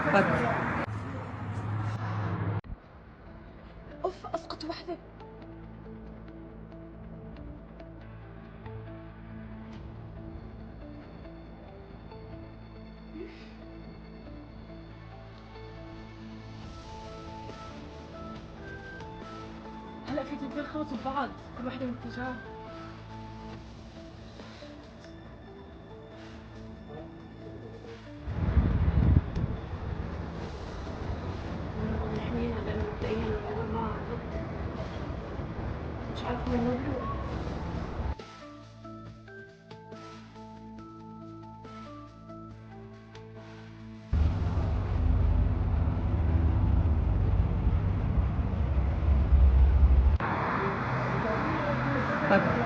اتفضل. اوف، اسقط واحدة. هلا في تنتين خبطوا ببعض، كل واحدة من اتجاه. مريحين هلا مبدئيا الموضوع ما مش عارفة وين نروح. اتفضل.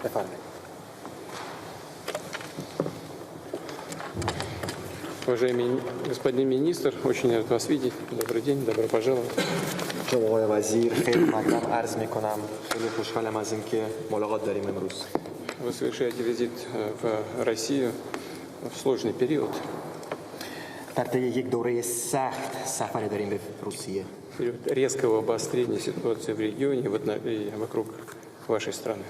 بفرمایید. Уважаемый господин министр, очень рад вас видеть. Добрый день, добро пожаловать. جناب آقای وزیر خیلی مطلب عرض میکنم. خیلی خوشحالم از اینکه ملاقات داریم امروز. Вы совершаете визит в Россию в сложный период. در طی یک دوره سخت سفر داریم به روسیه. Период резкого обострения ситуации в регионе и вокруг вашей страны.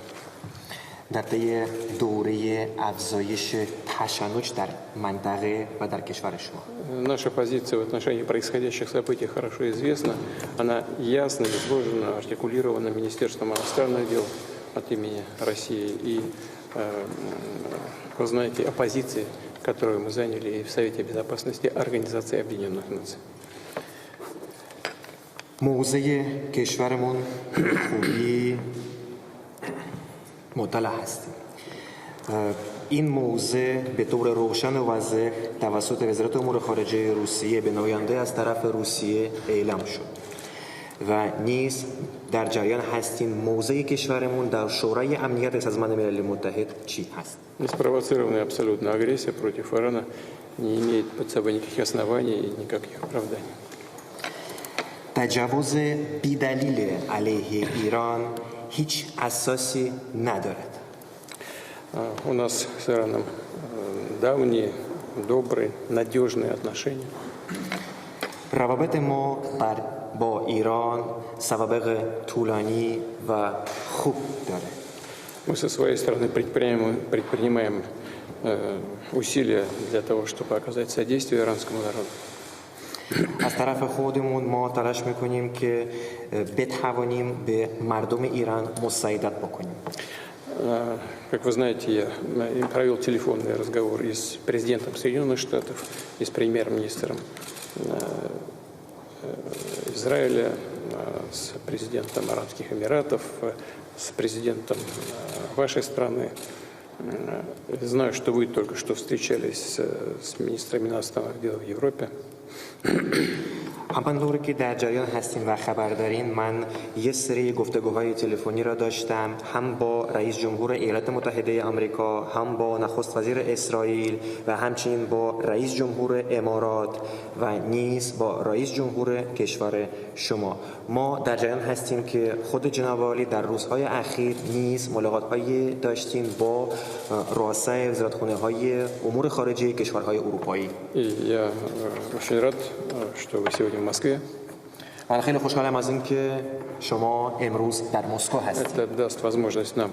در طی دوره افزایش تشنج در منطقه و در کشور شما. Наша позиция в отношении происходящих событий хорошо известна. Она ясно изложена, артикулирована Министерством иностранных дел от имени России. И вы знаете о позиции, которую мы заняли и в Совете Безопасности Организации Объединенных Наций. موضع کشورمون خوبی مطلع هستیم. این موضع به طور روشن و واضح توسط وزارت امور خارجه روسیه به نماینده از طرف روسیه اعلام شد و نیز در جریان هستیم موضع کشورمون در شورای امنیت سازمان ملل متحد چی هست. Неспровоцированная абсолютно агрессия против Ирана не имеет под собой никаких оснований и никаких оправданий. تجاوز بی‌دلیل علیه ایران هیچ اساسی ندارد. У нас с Ираном давние, добрые, надежные отношения. روابط ما با ایران سوابق طولانی و خوب داره. Мы со своей стороны предпринимаем усилия для того, чтобы оказать содействие иранскому народу. از طرف خودمون ما تلاش میکنیم که بتوانیم به مردم ایران مساعدت بکنیم. Как вы знаете, я провел телефонный разговор и с президентом Соединенных Штатов, и с премьер-министром Израиля, с президентом Арабских Эмиратов, с президентом вашей страны. Знаю, что вы только что встречались с министрами иностранных дел в Европе. همانطور که در جریان هستیم و خبر دارین، من یه سری گفتگوهای تلفنی را داشتم هم با رئیس جمهور ایالات متحده آمریکا، هم با نخست وزیر اسرائیل و همچنین با رئیس جمهور امارات و نیز با رئیس جمهور کشور شما. ما در جریان هستیم که خود جناب عالی در روزهای اخیر نیز ملاقات‌هایی داشتیم با رؤسای وزارتخانه‌های امور خارجه کشورهای اروپایی. Я очень рад, что вы сегодня в Москве. من خیلی خوشحالم از اینکه شما امروز در مسکو هستید. Это даст возможность нам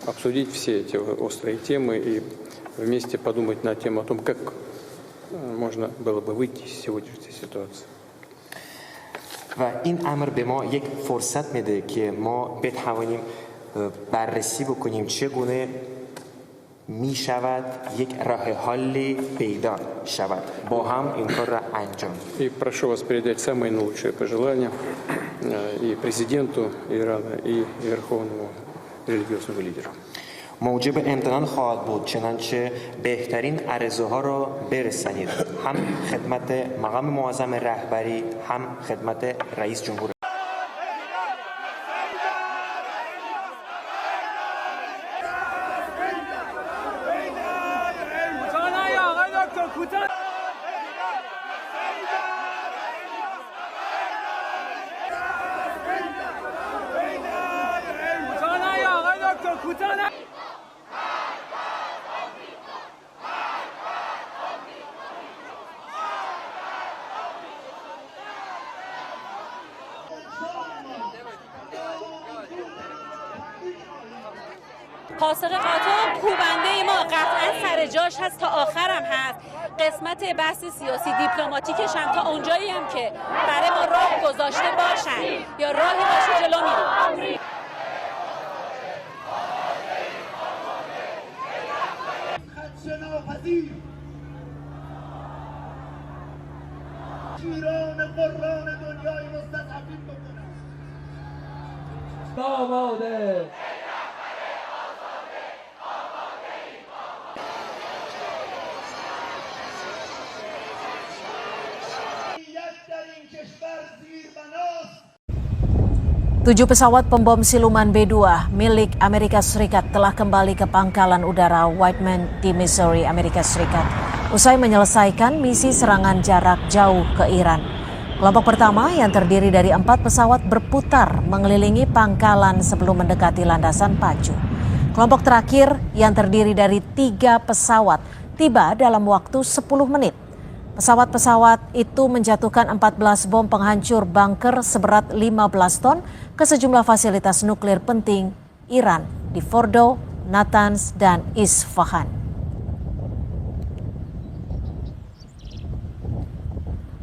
обсудить все эти острые темы и вместе подумать над тем о том, как можно было бы выйти из сегодняшней ситуации. و این امر به ما یک فرصت میده که ما بتوانیم بررسی بکنیم چگونه می شود یک راه حل پیدا شود با هم این کار را انجام. И прошу вас передать самые наилучшие пожелания и президенту Ирана, и верховному религиозному лидеру. موجب امتنان خواهد بود چنانچه بهترین عرضه ها را برسانید هم خدمت مقام معظم رهبری هم خدمت رئیس جمهور. قاصد قاطع کوبنده ما قطعا سر جاش هست تا آخرم هست. قسمت بحث سیاسی دیپلماتیکش هم تا اونجایی هم که برای ما راه گذاشته باشن یا راهی باشه جلو میریم. شیران قرآن دنیای مستضعفین بکنن. آماده در این کشور زیر بناست. 7 pesawat pembom siluman B-2 milik Amerika Serikat telah kembali ke pangkalan udara Whiteman di Missouri, Amerika Serikat, usai menyelesaikan misi serangan jarak jauh ke Iran. Kelompok pertama yang terdiri dari 4 pesawat berputar mengelilingi pangkalan sebelum mendekati landasan pacu. Kelompok terakhir yang terdiri dari 3 pesawat tiba dalam waktu 10 menit. Pesawat-pesawat itu menjatuhkan 14 bom penghancur bunker seberat 15 ton ke sejumlah fasilitas nuklir penting Iran di Fordo, Natanz, dan Isfahan.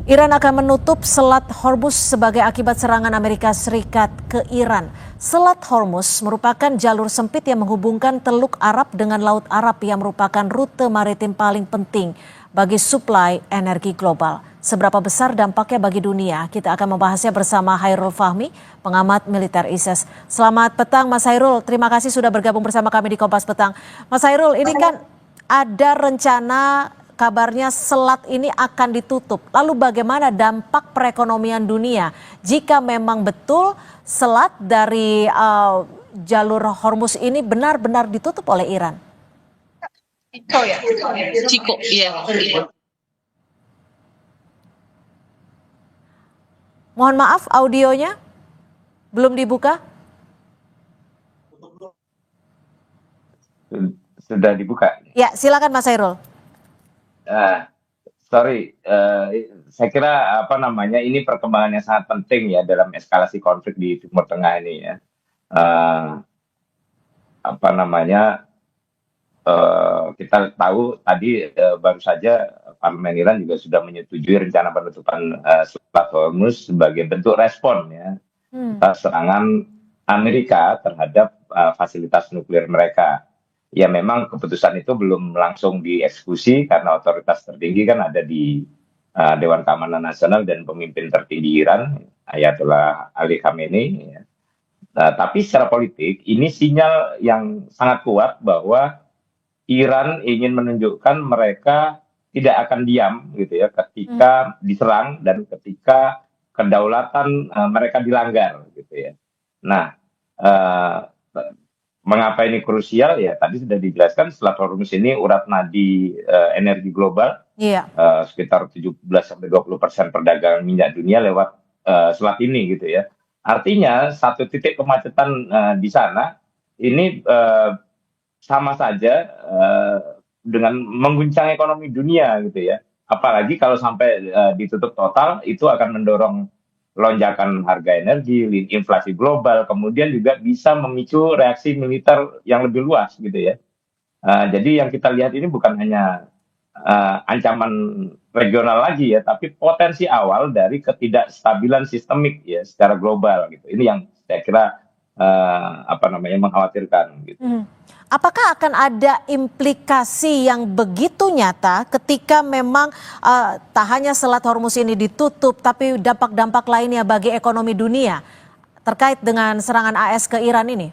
Iran akan menutup Selat Hormuz sebagai akibat serangan Amerika Serikat ke Iran. Selat Hormuz merupakan jalur sempit yang menghubungkan Teluk Arab dengan Laut Arab yang merupakan rute maritim paling penting bagi suplai energi global. Seberapa besar dampaknya bagi dunia? Kita akan membahasnya bersama Hairul Fahmi, pengamat militer ISIS. Selamat petang Mas Hairul, terima kasih sudah bergabung bersama kami di Kompas Petang. Mas Hairul, ini kan ada rencana kabarnya selat ini akan ditutup. Lalu bagaimana dampak perekonomian dunia jika memang betul selat dari jalur Hormuz ini benar-benar ditutup oleh Iran? Ciko, iya. Mohon maaf, audionya belum dibuka. Sudah dibuka. Ya, silakan Mas Hairul. Sorry, saya kira ini perkembangan yang sangat penting ya dalam eskalasi konflik di Timur Tengah ini ya. Kita tahu tadi baru saja Parlemen Iran juga sudah menyetujui rencana penutupan Selat Hormuz sebagai bentuk respon ya atas serangan Amerika terhadap fasilitas nuklir mereka. Ya memang keputusan itu belum langsung dieksekusi karena otoritas tertinggi kan ada di Dewan Keamanan Nasional dan pemimpin tertinggi Iran Ayatollah Ali Khamenei. Ya. Tapi secara politik ini sinyal yang sangat kuat bahwa Iran ingin menunjukkan mereka tidak akan diam gitu ya ketika diserang dan ketika kedaulatan mereka dilanggar gitu ya. Nah, mengapa ini krusial ya tadi sudah dijelaskan Selat Hormuz ini urat nadi energi global. Iya. Sekitar 17-20% perdagangan minyak dunia lewat selat ini gitu ya. Artinya satu titik kemacetan di sana ini sama saja dengan mengguncang ekonomi dunia gitu ya. Apalagi kalau sampai ditutup total itu akan mendorong lonjakan harga energi, inflasi global, kemudian juga bisa memicu reaksi militer yang lebih luas gitu ya. Jadi yang kita lihat ini bukan hanya ancaman regional lagi ya, tapi potensi awal dari ketidakstabilan sistemik ya secara global gitu. Ini yang saya kira mengkhawatirkan gitu. Apakah akan ada implikasi yang begitu nyata ketika memang tak hanya Selat Hormuz ini ditutup, tapi dampak-dampak lainnya bagi ekonomi dunia terkait dengan serangan AS ke Iran ini?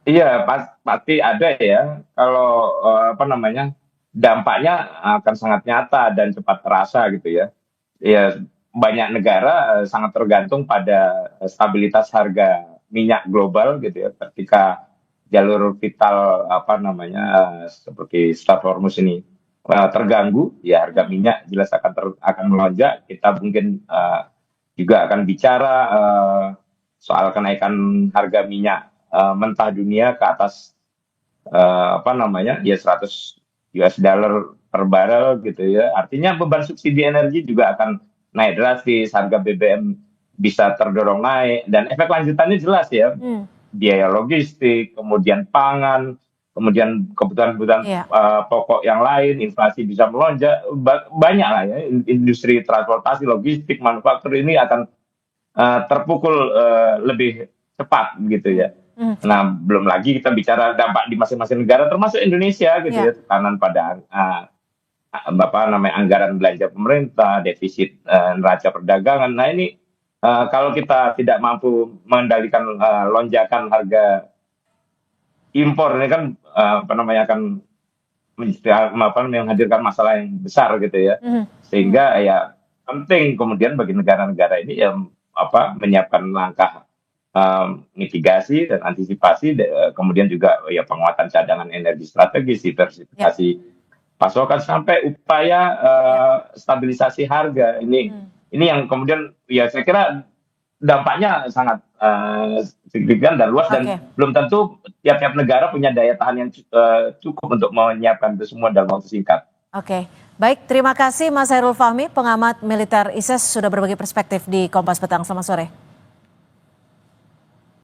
Iya, pasti ada ya. Kalau dampaknya akan sangat nyata dan cepat terasa gitu ya. Ya banyak negara sangat tergantung pada stabilitas harga minyak global gitu ya. Ketika jalur vital seperti Selat Hormuz ini terganggu, ya harga minyak jelas akan melonjak. Kita mungkin juga akan bicara soal kenaikan harga minyak mentah dunia ke atas 100 US dollar per barel gitu ya. Artinya beban subsidi energi juga akan naik drastis, harga BBM bisa terdorong naik dan efek lanjutannya jelas ya. Biaya logistik, kemudian pangan, kemudian kebutuhan-kebutuhan pokok yang lain, inflasi bisa melonjak, banyak lah ya. Industri transportasi, logistik, manufaktur ini akan terpukul lebih cepat gitu ya. Nah, belum lagi kita bicara dampak di masing-masing negara, termasuk Indonesia gitu ya, tekanan pada anggaran belanja pemerintah, defisit neraca perdagangan. Nah ini kalau kita tidak mampu mengendalikan lonjakan harga impor ini kan akan menghadirkan masalah yang besar gitu ya. Sehingga ya penting kemudian bagi negara-negara ini ya menyiapkan langkah mitigasi dan antisipasi, kemudian juga ya penguatan cadangan energi strategis, diversifikasi pasokan sampai upaya stabilisasi harga. Ini yang kemudian ya saya kira dampaknya sangat signifikan dan luas, dan belum tentu tiap-tiap negara punya daya tahan yang cukup untuk menyiapkan itu semua dalam waktu singkat. Oke, baik, terima kasih Mas Hairul Fahmi, pengamat militer ISIS, sudah berbagi perspektif di Kompas Petang. Selamat sore.